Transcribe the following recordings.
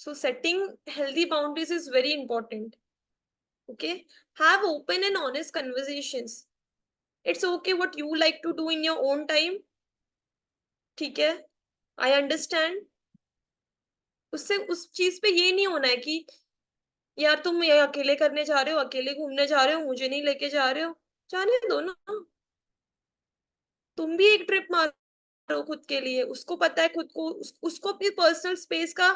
So setting healthy boundaries is very important. Okay, have open and honest conversations. It's okay what you like to do in your own time. ठीक है, I understand. उससे उस चीज पे ये नहीं होना है कि यार तुम ये अकेले करने जा रहे हो, अकेले घूमने जा रहे हो, मुझे नहीं लेके जा रहे हो. जाने दो ना. तुम भी एक ट्रिप मारो खुद के लिए. उसको पता है खुद को, उसको अपनी पर्सनल स्पेस का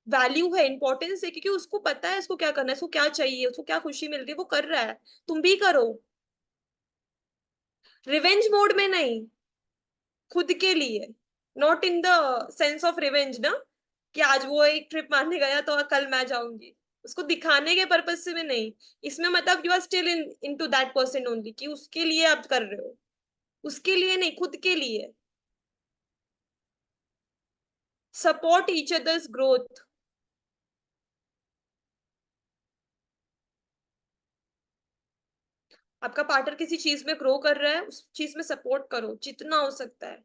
वैल्यू है, इंपॉर्टेंस है, क्योंकि उसको पता है उसको क्या करना है, उसको क्या चाहिए, उसको क्या खुशी मिल रही है, वो कर रहा है. तुम भी करो. रिवेंज मोड में नहीं, खुद के लिए. Not in the sense of revenge ना, कि आज वो एक ट्रिप मारने गया तो कल मैं जाऊंगी. उसको दिखाने के पर्पज से भी नहीं. इसमें मतलब you are still into that person only, कि उसके लिए आप कर रहे हो. उसके लिए नहीं, खुद के लिए. Support each others growth. आपका पार्टनर किसी चीज में ग्रो कर रहा है, उस चीज में सपोर्ट करो जितना हो सकता है.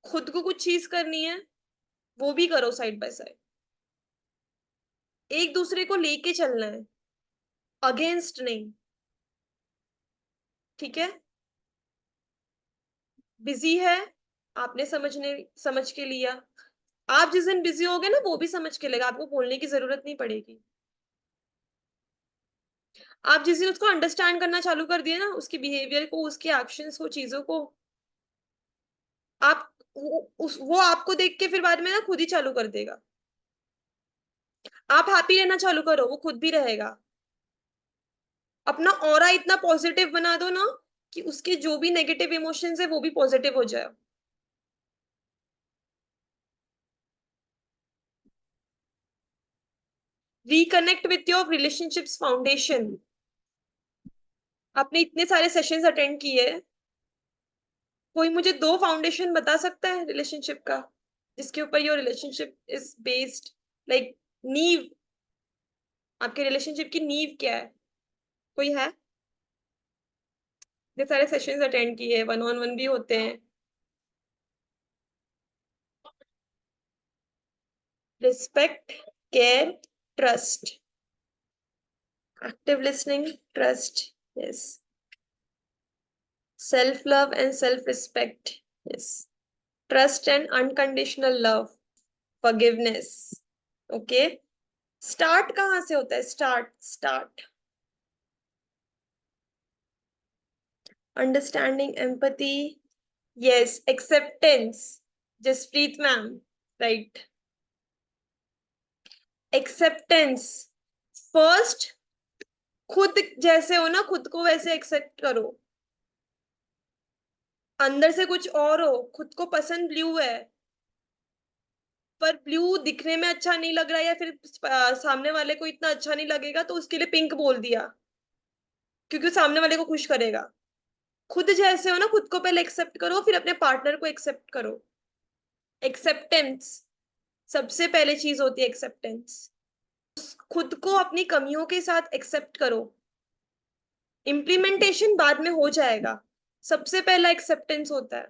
खुद को कुछ चीज करनी है, वो भी करो साइड बाय साइड. एक दूसरे को लेके चलना है, अगेंस्ट नहीं. ठीक है. बिजी है, आपने समझ के लिया. आप जिस दिन बिजी होगे ना, वो भी समझ के लेगा, आपको बोलने की जरूरत नहीं पड़ेगी. आप जिस दिन उसको अंडरस्टैंड करना चालू कर दिए ना, उसके बिहेवियर को, उसके एक्शंस को, चीजों को, आप वो आपको देख के फिर बाद में ना खुद ही चालू कर देगा. आप हैप्पी रहना चालू करो, वो खुद भी रहेगा. अपना ऑरा इतना पॉजिटिव बना दो ना, कि उसके जो भी नेगेटिव इमोशंस है वो भी पॉजिटिव हो जाए. Reconnect with your relationships foundation. आपने इतने सारे सेशंस अटेंड किए, कोई मुझे दो फाउंडेशन बता सकता है रिलेशनशिप का, जिसके ऊपर your relationship is based, like नींव. आपके रिलेशनशिप की नींव क्या है? कोई है? इतने सारे सेशंस अटेंड किए, वन ऑन वन भी होते हैं. Respect, care, trust. Active listening, trust. Yes. Self love and self respect. Yes. Trust and unconditional love. Forgiveness. Okay. Start कहाँ से होता है? Start, start. Understanding, empathy. Yes. Acceptance. Jaspreet ma'am. Right. Acceptance. First, खुद जैसे हो ना, खुद को वैसे एक्सेप्ट करो. अंदर से कुछ और हो, खुद को पसंद ब्लू है, पर ब्लू दिखने में अच्छा नहीं लग रहा है, या फिर सामने वाले को इतना अच्छा नहीं लगेगा, तो उसके लिए पिंक बोल दिया, क्योंकि सामने वाले को खुश करेगा. खुद जैसे हो ना, खुद को पहले एक्सेप्ट करो, फिर अपने पार्टनर को एक्सेप्ट करो. एक्सेप्टेंस सबसे पहले चीज होती है, एक्सेप्टेंस. खुद को अपनी कमियों के साथ एक्सेप्ट करो. इम्प्लीमेंटेशन बाद में हो जाएगा, सबसे पहला एक्सेप्टेंस होता है.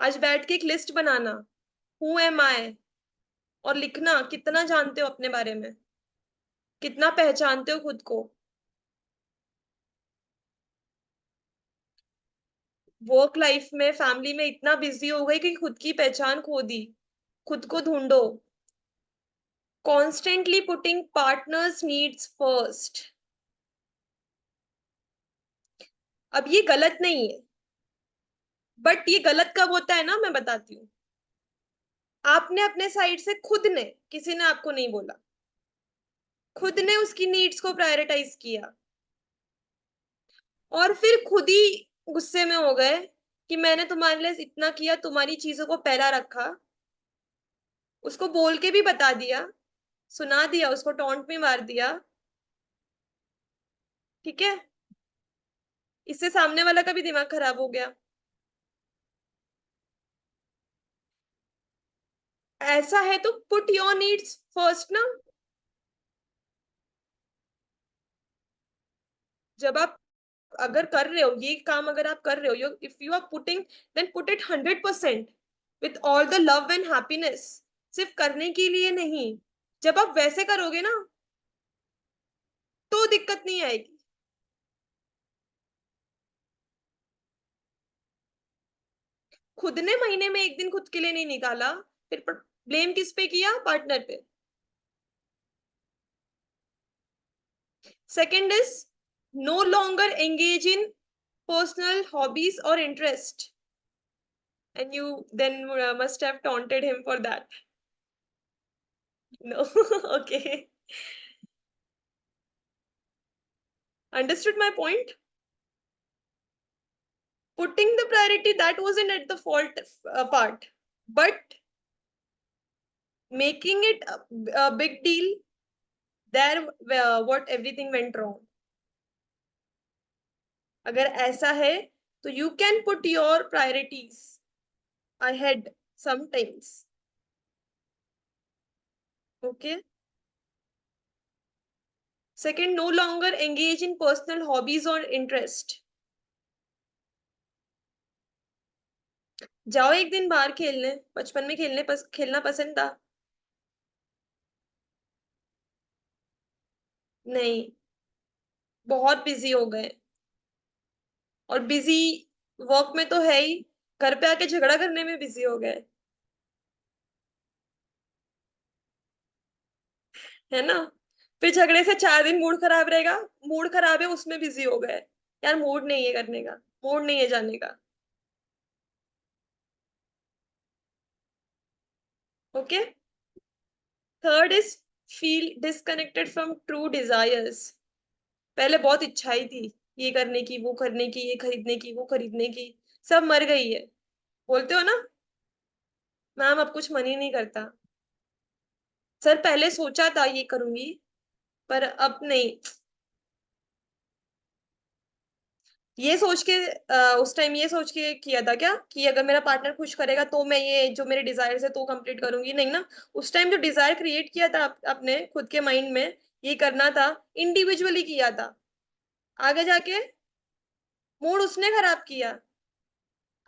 आज बैठ के एक लिस्ट बनाना, हु एम आई, और लिखना कितना जानते हो अपने बारे में, कितना पहचानते हो खुद को. वर्क लाइफ में, फैमिली में इतना बिजी हो गई कि खुद की पहचान खो दी. खुद को ढूंढो. Constantly putting partners needs first. अब ये गलत नहीं है, बट ये गलत कब होता है ना, मैं बताती हूँ. आपने अपने साइड से, खुद ने, किसी ने आपको नहीं बोला, खुद ने उसकी नीड्स को प्रायोरिटाइज किया, और फिर खुद ही गुस्से में हो गए कि मैंने तुम्हारे लिए इतना किया, तुम्हारी चीजों को पहला रखा. उसको बोल के भी बता दिया, सुना दिया, उसको टॉन्ट में मार दिया. ठीक है. इससे सामने वाला का भी दिमाग खराब हो गया. ऐसा है तो पुट योर नीड्स फर्स्ट ना. जब आप अगर कर रहे हो ये काम, अगर आप कर रहे हो, if you are putting, then put it 100%. With all the love and happiness, सिर्फ करने के लिए नहीं। जब आप वैसे करोगे ना तो दिक्कत नहीं आएगी। खुद ने महीने में एक दिन खुद के लिए नहीं निकाला, फिर ब्लेम किस पे किया? पार्टनर पे। Second is no longer engage in personal hobbies और interest, and you then must have taunted him for that. No. Okay. Understood my point? Putting the priority, that wasn't at the fault part, but making it a big deal, there what everything went wrong. अगर ऐसा है तो you can put your priorities ahead sometimes. Okay. Second, no longer engage in personal hobbies or interest. जाओ एक दिन बाहर खेलने, बचपन में खेलना पसंद था। नहीं, बहुत बिजी हो गए, और बिजी वर्क में तो है ही, घर पे आके झगड़ा करने में बिजी हो गए, है ना? फिर झगड़े से 4 दिन मूड खराब रहेगा, मूड खराब है उसमें बिजी हो गए, यार मूड नहीं है करने का, मूड नहीं है जाने का। Okay. Third is feel disconnected from true desires. पहले बहुत इच्छाएं थी, ये करने की, वो करने की, ये खरीदने की, वो खरीदने की, सब मर गई है। बोलते हो ना, मैम अब कुछ मन ही नहीं करता, सर पहले सोचा था ये करूंगी पर अब नहीं। ये सोच के उस टाइम ये सोच के किया था क्या कि अगर मेरा पार्टनर खुश करेगा तो मैं ये जो मेरे डिजायर है तो कंप्लीट करूंगी? नहीं ना। उस टाइम जो डिजायर क्रिएट किया था अपने खुद के माइंड में, ये करना था, इंडिविजुअली किया था। आगे जाके मूड उसने खराब किया,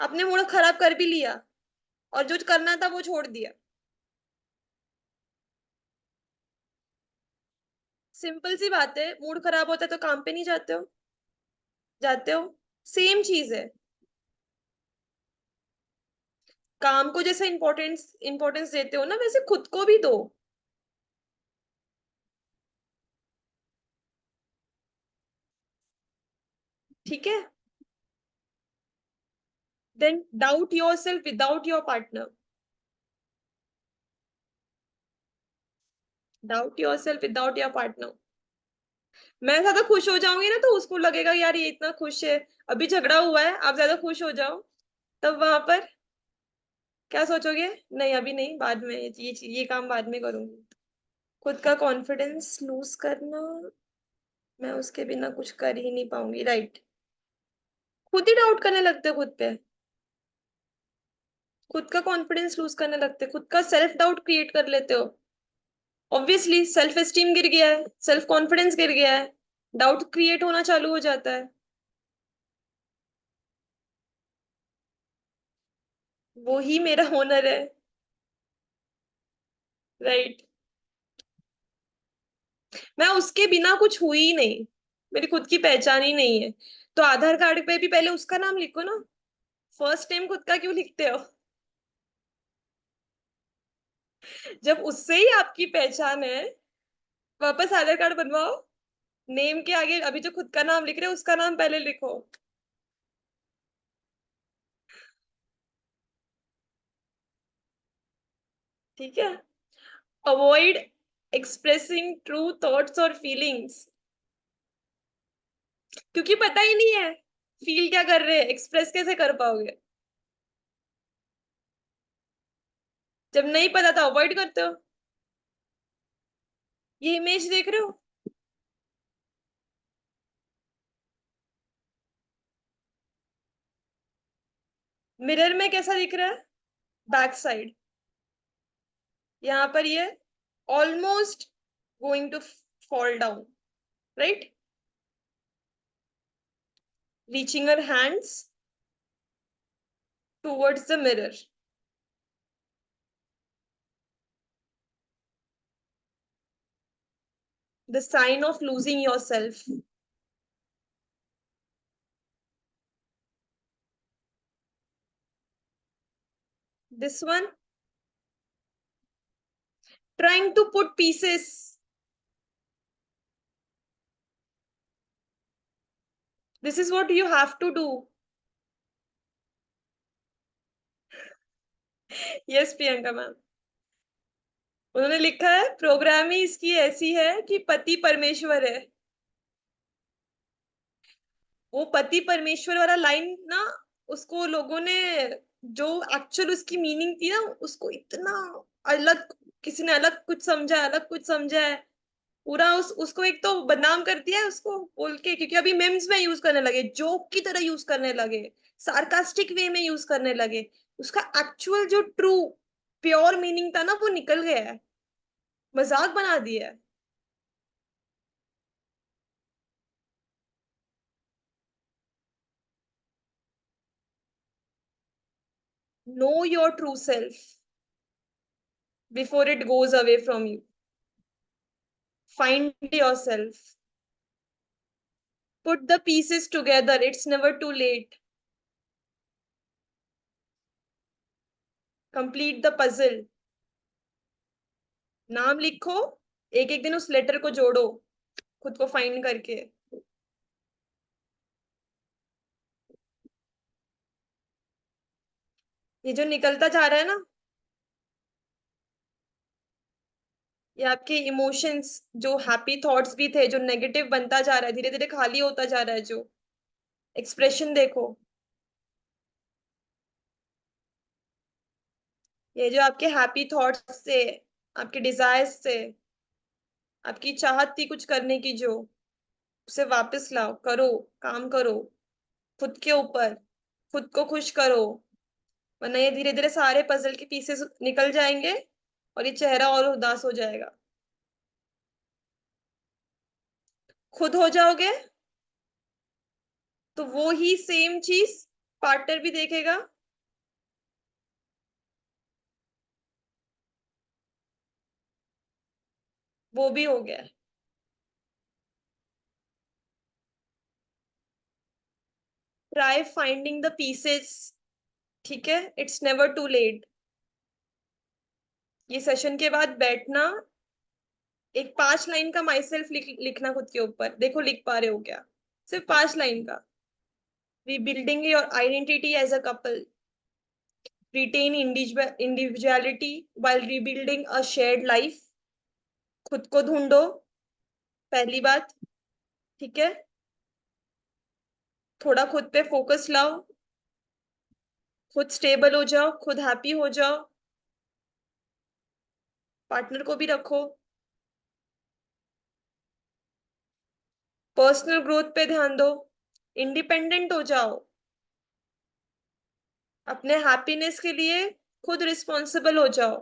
अपने मूड खराब कर भी लिया, और जो करना था वो छोड़ दिया। सिंपल सी बात है, मूड खराब होता है तो काम पे नहीं जाते हो? जाते हो। सेम चीज है, काम को जैसे इंपॉर्टेंस इंपॉर्टेंस देते हो ना, वैसे खुद को भी दो। ठीक है। Then doubt yourself without your partner. Doubt yourself without your partner. मैं ज्यादा खुश हो जाऊंगी ना तो उसको लगेगा यार ये इतना खुश है, अभी झगड़ा हुआ है, आप ज्यादा खुश हो जाओ, तब वहां पर क्या सोचोगे? नहीं अभी नहीं, बाद में ये काम बाद में करूंगी। खुद का कॉन्फिडेंस लूज करना, मैं उसके बिना कुछ कर ही नहीं पाऊंगी, राइट? खुद ही डाउट करने लगते हो खुद पे, खुद का कॉन्फिडेंस लूज करने लगते हो, खुद का सेल्फ डाउट क्रिएट कर लेते हो। ऑब्वियसली सेल्फ एस्टीम गिर गया है, सेल्फ कॉन्फिडेंस गिर गया है, डाउट क्रिएट होना चालू हो जाता है। वो ही मेरा होनर है, राइट? मैं उसके बिना कुछ हुई ही नहीं, मेरी खुद की पहचान ही नहीं है। तो आधार कार्ड पे भी पहले उसका नाम लिखो ना, फर्स्ट नेम खुद का क्यों लिखते हो? जब उससे ही आपकी पहचान है, वापस आधार कार्ड बनवाओ, नेम के आगे अभी जो खुद का नाम लिख रहे हो उसका नाम पहले लिखो। ठीक है। अवॉइड एक्सप्रेसिंग ट्रू थॉट्स और फीलिंग्स, क्योंकि पता ही नहीं है फील क्या कर रहे हैं, एक्सप्रेस कैसे कर पाओगे? जब नहीं पता तो अवॉइड करते हो। ये इमेज देख रहे हो, मिरर में कैसा दिख रहा है? बैक साइड, यहाँ पर ये almost going to fall down, right? Reaching her hands towards the mirror, the sign of losing yourself. This one, trying to put pieces. This is what you have to do. Yes Priyanka ma'am. उन्होंने लिखा है programme ही इसकी ऐसी है कि पति परमेश्वर है. वो पति परमेश्वर वाला लाइन ना, उसको लोगों ने, जो एक्चुअल उसकी मीनिंग थी ना, उसको इतना अलग, किसी ने अलग कुछ समझा है, अलग कुछ समझा है. पूरा उसको एक तो बदनाम कर दिया है उसको बोल के, क्योंकि अभी मेम्स में यूज करने लगे, जोक की तरह यूज करने लगे, सार्कास्टिक वे में यूज करने लगे. उसका एक्चुअल जो ट्रू प्योर मीनिंग था ना, वो निकल गया है, मजाक बना दिया है. Know your true self before it goes away from you. Find yourself. Put the pieces together. It's never too late. Complete the puzzle. नाम लिखो, एक एक दिन उस लेटर को जोड़ो, खुद को फाइंड करके. ये जो निकलता जा रहा है ना, ये आपके इमोशंस, जो हैप्पी थॉट्स भी थे, जो नेगेटिव बनता जा रहा है, धीरे धीरे खाली होता जा रहा है, जो एक्सप्रेशन देखो. ये जो आपके हैप्पी थॉट्स से, आपके डिजायर्स से, आपकी चाहत थी कुछ करने की, जो उसे वापस लाओ, करो, काम करो खुद के ऊपर, खुद को खुश करो. वरना ये धीरे धीरे सारे पजल के पीसेस निकल जाएंगे और ये चेहरा और उदास हो जाएगा. खुद हो जाओगे तो वो ही सेम चीज पार्टनर भी देखेगा. वो भी हो गया. Try finding the pieces. ठीक है, इट्स नेवर टू लेट. ये सेशन के बाद बैठना, एक 5 लाइन का माई सेल्फ लिखना खुद के ऊपर. देखो लिख पा रहे हो क्या? सिर्फ 5 लाइन का. rebuilding your identity as a couple. Retain individuality while rebuilding a shared life. खुद को ढूंढो, पहली बात. ठीक है, थोड़ा खुद पे फोकस लाओ, खुद स्टेबल हो जाओ, खुद हैप्पी हो जाओ. पार्टनर को भी रखो. पर्सनल ग्रोथ पे ध्यान दो. इंडिपेंडेंट हो जाओ. अपने हैप्पीनेस के लिए खुद रिस्पॉन्सिबल हो जाओ.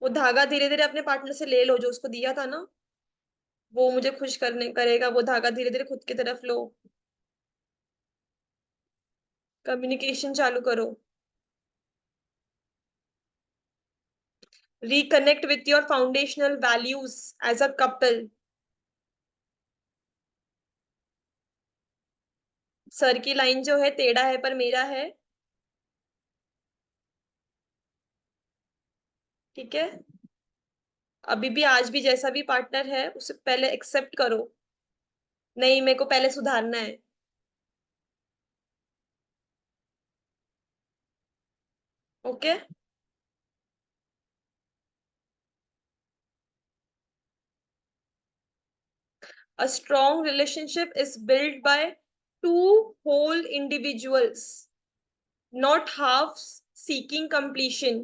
वो धागा धीरे धीरे अपने पार्टनर से ले लो, जो उसको दिया था ना, वो मुझे खुश करने करेगा, वो धागा धीरे धीरे खुद की तरफ लो. कम्युनिकेशन चालू करो. reconnect with your foundational values as a couple. Sir की लाइन जो है, टेढ़ा है पर मेरा है. ठीक है, अभी भी आज भी जैसा भी पार्टनर है उसे पहले एक्सेप्ट करो. नहीं, मेरे को पहले सुधारना है. Okay. A strong relationship is built by two whole individuals, not halves seeking completion.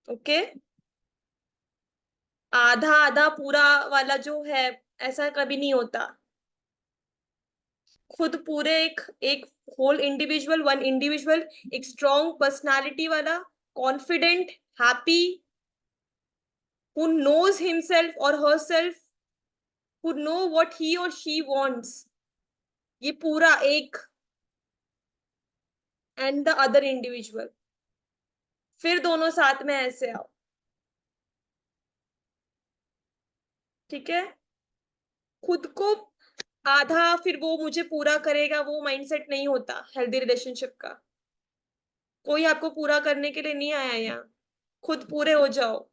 Okay. आधा आधा पूरा वाला जो है, ऐसा कभी नहीं होता. खुद पूरे एक एक होल इंडिविजुअल, वन इंडिविजुअल, एक स्ट्रॉन्ग पर्सनालिटी वाला, confident, happy, who knows himself or herself, who know what he or she wants. ये पूरा एक एंड द अदर इंडिविजुअल, फिर दोनों साथ में ऐसे आओ। ठीक है, खुद को आधा फिर वो मुझे पूरा करेगा, वो माइंडसेट नहीं होता हेल्दी रिलेशनशिप का। कोई आपको पूरा करने के लिए नहीं आया यहाँ, खुद पूरे हो जाओ।